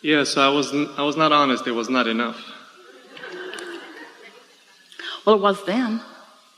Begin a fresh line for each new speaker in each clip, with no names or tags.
Yes, I was not honest. It was not enough.
Well, it was then.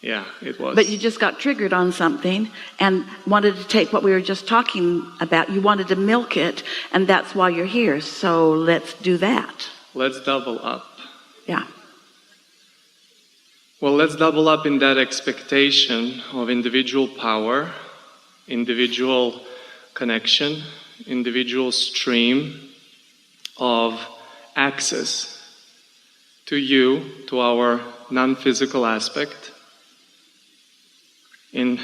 Yeah, it was.
But you just got triggered on something and wanted to take what we were just talking about. You wanted to milk it, and that's why you're here. So let's do that.
Let's double up.
Yeah.
Well, let's double up in that expectation of individual power, individual connection, individual stream of access to you, to our non-physical aspect, in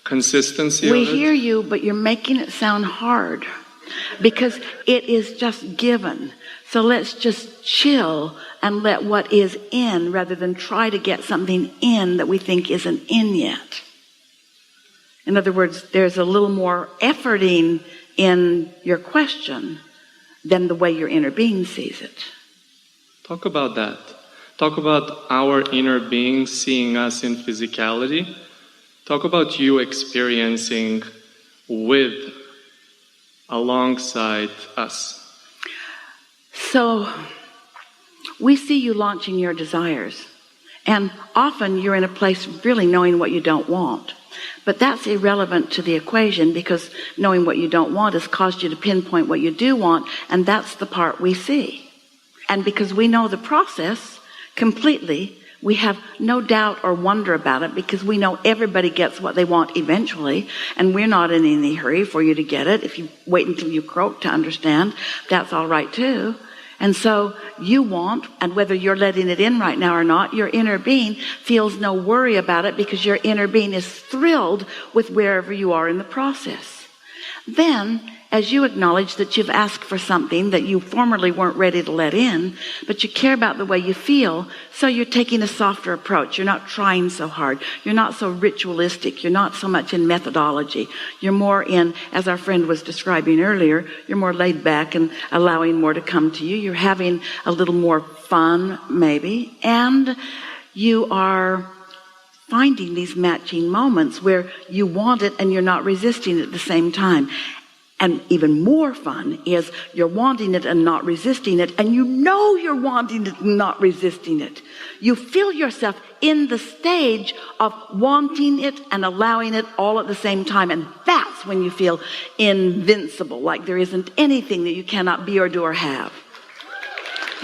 consistency
We
of it.
hear you, but you're making it sound hard because it is just given. So let's just chill and let what is in rather than try to get something in that we think isn't in yet. In other words, there's a little more efforting in your question than the way your inner being sees it.
Talk about that. Talk about our inner being seeing us in physicality. Talk about you experiencing with, alongside us.
So we see you launching your desires, and often you're in a place really knowing what you don't want. But that's irrelevant to the equation because knowing what you don't want has caused you to pinpoint what you do want, and that's the part we see. And because we know the process completely, we have no doubt or wonder about it because we know everybody gets what they want eventually, and we're not in any hurry for you to get it. If you wait until you croak to understand, that's all right too. And so you want, and whether you're letting it in right now or not, your inner being feels no worry about it because your inner being is thrilled with wherever you are in the process. Then, as you acknowledge that you've asked for something that you formerly weren't ready to let in, but you care about the way you feel, so you're taking a softer approach. You're not trying so hard. You're not so ritualistic. You're not so much in methodology. You're more in, as our friend was describing earlier, you're more laid back and allowing more to come to you. You're having a little more fun, maybe, and you are finding these matching moments where you want it and you're not resisting it at the same time. And even more fun is you're wanting it and not resisting it, and you know you're wanting it and not resisting it. You feel yourself in the stage of wanting it and allowing it all at the same time, and that's when you feel invincible, like there isn't anything that you cannot be or do or have.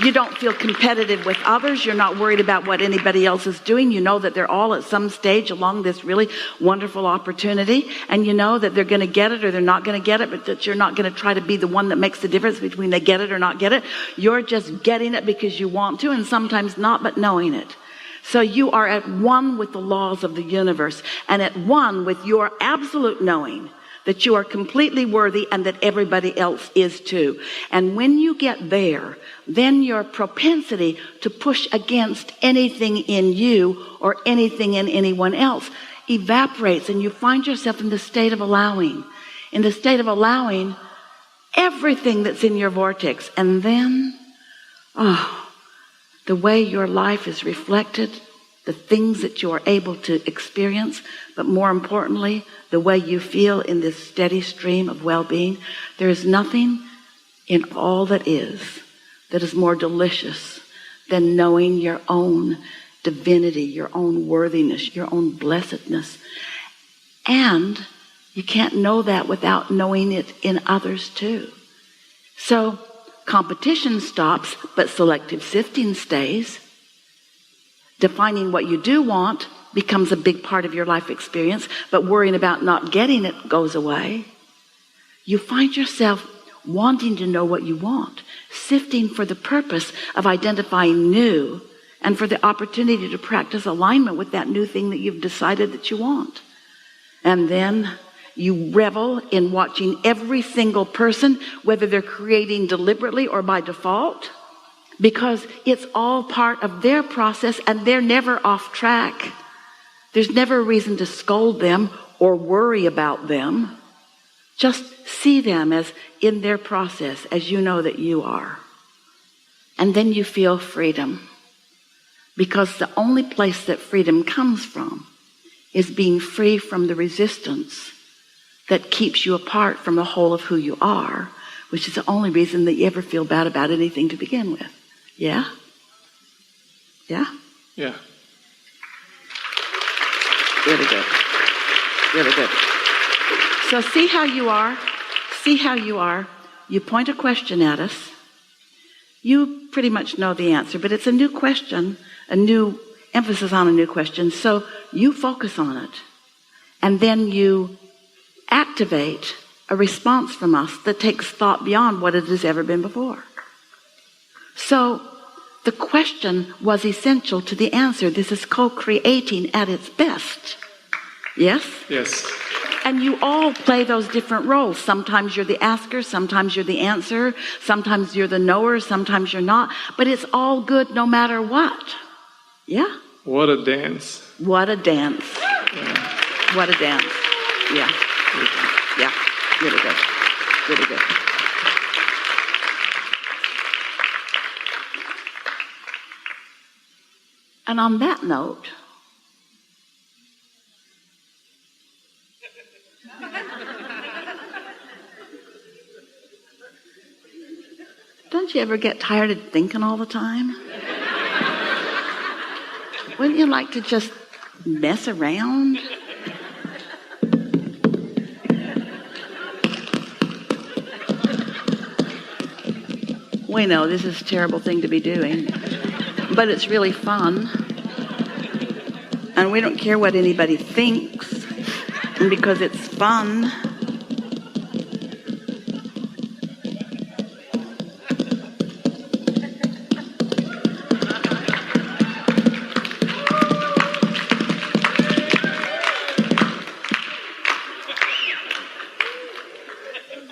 You don't feel competitive with others. You're not worried about what anybody else is doing. You know that they're all at some stage along this really wonderful opportunity. And you know that they're going to get it or they're not going to get it, but that you're not going to try to be the one that makes the difference between they get it or not get it. You're just getting it because you want to, and sometimes not, but knowing it. So you are at one with the laws of the universe and at one with your absolute knowing that you are completely worthy and that everybody else is too. And when you get there, then your propensity to push against anything in you or anything in anyone else evaporates, and you find yourself in the state of allowing. In the state of allowing everything that's in your vortex. And then, the way your life is reflected, the things that you are able to experience, but more importantly, the way you feel in this steady stream of well-being. There is nothing in all that is more delicious than knowing your own divinity, your own worthiness, your own blessedness. And you can't know that without knowing it in others too. So competition stops, but selective sifting stays. Defining what you do want becomes a big part of your life experience, but worrying about not getting it goes away. You find yourself wanting to know what you want, sifting for the purpose of identifying new and for the opportunity to practice alignment with that new thing that you've decided that you want. And then you revel in watching every single person, whether they're creating deliberately or by default, because it's all part of their process and they're never off track. There's never a reason to scold them or worry about them. Just see them as in their process, as you know that you are. And then you feel freedom, because the only place that freedom comes from is being free from the resistance that keeps you apart from the whole of who you are, which is the only reason that you ever feel bad about anything to begin with. Yeah? Yeah?
Yeah.
Really good. Really good. So see how you are. See how you are. You point a question at us. You pretty much know the answer, but it's a new question, a new emphasis on a new question. So you focus on it. And then you activate a response from us that takes thought beyond what it has ever been before. So the question was essential to the answer. This is co-creating at its best. Yes?
Yes.
And you all play those different roles. Sometimes you're the asker, sometimes you're the answer, sometimes you're the knower, sometimes you're not. But it's all good no matter what. Yeah?
What a dance.
What a dance.
Yeah.
What a dance. Yeah. Yeah. Really good. Really good. And on that note, don't you ever get tired of thinking all the time? Wouldn't you like to just mess around? We know this is a terrible thing to be doing, but it's really fun. And we don't care what anybody thinks, and because it's fun.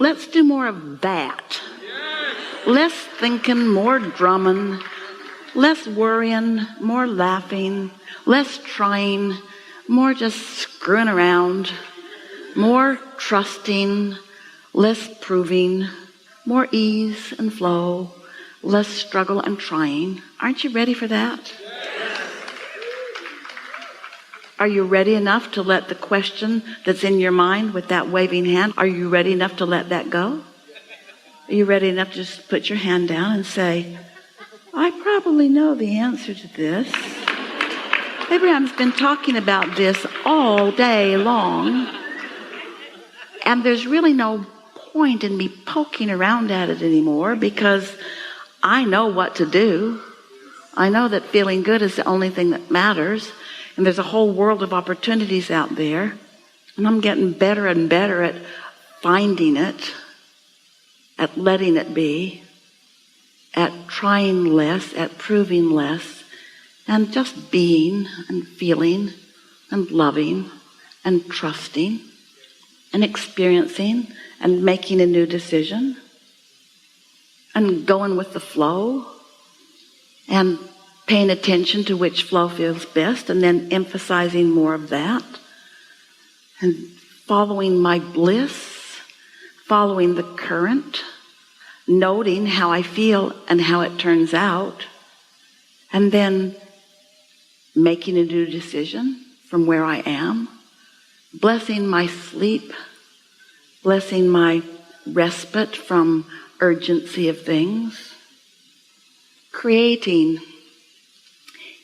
Let's do more of that. Less thinking, more drumming, less worrying, more laughing, less trying, more just screwing around, more trusting, less proving, more ease and flow, less struggle and trying. Aren't you ready for that? Are you ready enough to let the question that's in your mind with that waving hand, are you ready enough to let that go? Are you ready enough to just put your hand down and say, I probably know the answer to this. Abraham's been talking about this all day long, and there's really no point in me poking around at it anymore because I know what to do. I know that feeling good is the only thing that matters, and there's a whole world of opportunities out there, and I'm getting better and better at finding it, at letting it be, at trying less, at proving less, and just being and feeling and loving and trusting and experiencing and making a new decision and going with the flow and paying attention to which flow feels best and then emphasizing more of that and following my bliss, following the current, noting how I feel and how it turns out, and then making a new decision from where I am, blessing my sleep, blessing my respite from urgency of things. Creating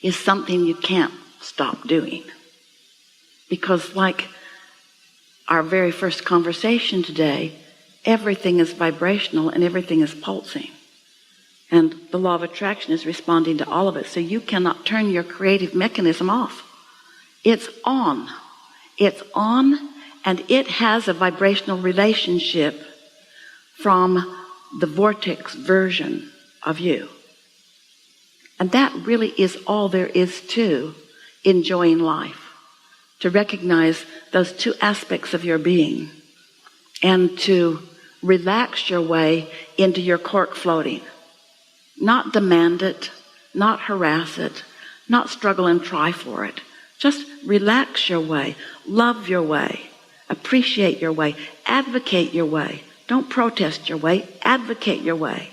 is something you can't stop doing, because like our very first conversation today, everything is vibrational and everything is pulsing. And the law of attraction is responding to all of it. So you cannot turn your creative mechanism off. It's on. It's on, and it has a vibrational relationship from the vortex version of you. And that really is all there is to enjoying life. To recognize those two aspects of your being and to relax your way into your cork floating. Not demand it, not harass it, not struggle and try for it. Just relax your way, love your way, appreciate your way, advocate your way. Don't protest your way, advocate your way.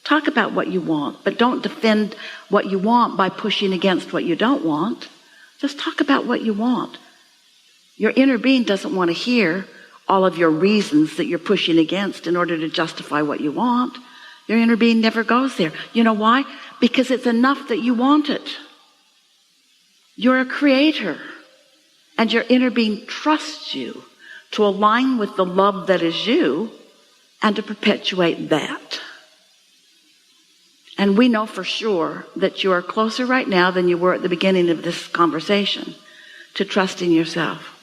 Talk about what you want, but don't defend what you want by pushing against what you don't want. Just talk about what you want. Your inner being doesn't want to hear all of your reasons that you're pushing against in order to justify what you want. Your inner being never goes there. You know why? Because it's enough that you want it. You're a creator, and your inner being trusts you to align with the love that is you and to perpetuate that. And we know for sure that you are closer right now than you were at the beginning of this conversation to trusting yourself.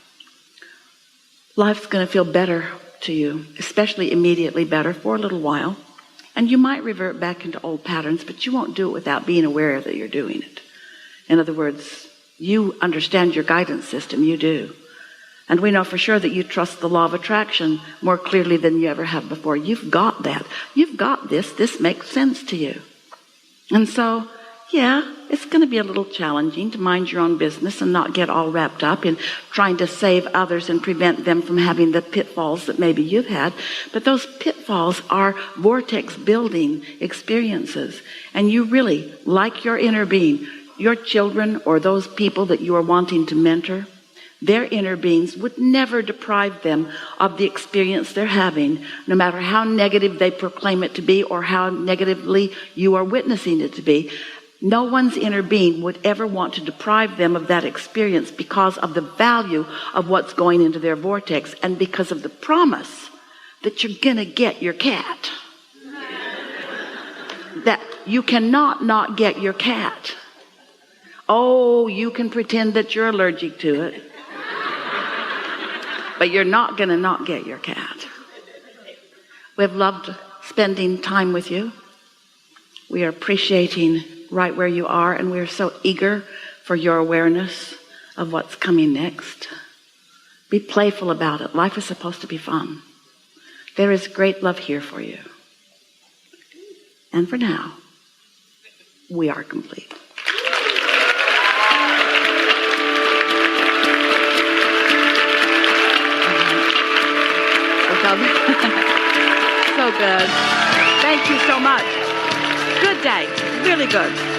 Life's going to feel better to you, especially immediately better for a little while. And you might revert back into old patterns, but you won't do it without being aware that you're doing it. In other words, you understand your guidance system, you do. And we know for sure that you trust the law of attraction more clearly than you ever have before. You've got that. You've got this. This makes sense to you. And so, yeah, it's going to be a little challenging to mind your own business and not get all wrapped up in trying to save others and prevent them from having the pitfalls that maybe you've had. But those pitfalls are vortex building experiences. And you really, like your inner being, your children or those people that you are wanting to mentor, their inner beings would never deprive them of the experience they're having, no matter how negative they proclaim it to be or how negatively you are witnessing it to be. No one's inner being would ever want to deprive them of that experience because of the value of what's going into their vortex and because of the promise that you're going to get your cat. That you cannot not get your cat. Oh, you can pretend that you're allergic to it, but you're not going to not get your cat. We've loved spending time with you. We are appreciating right where you are, and we're so eager for your awareness of what's coming next. Be playful about it. Life is supposed to be fun. There is great love here for you. And for now, we are complete. So good. Thank you so much. Good day. Really good.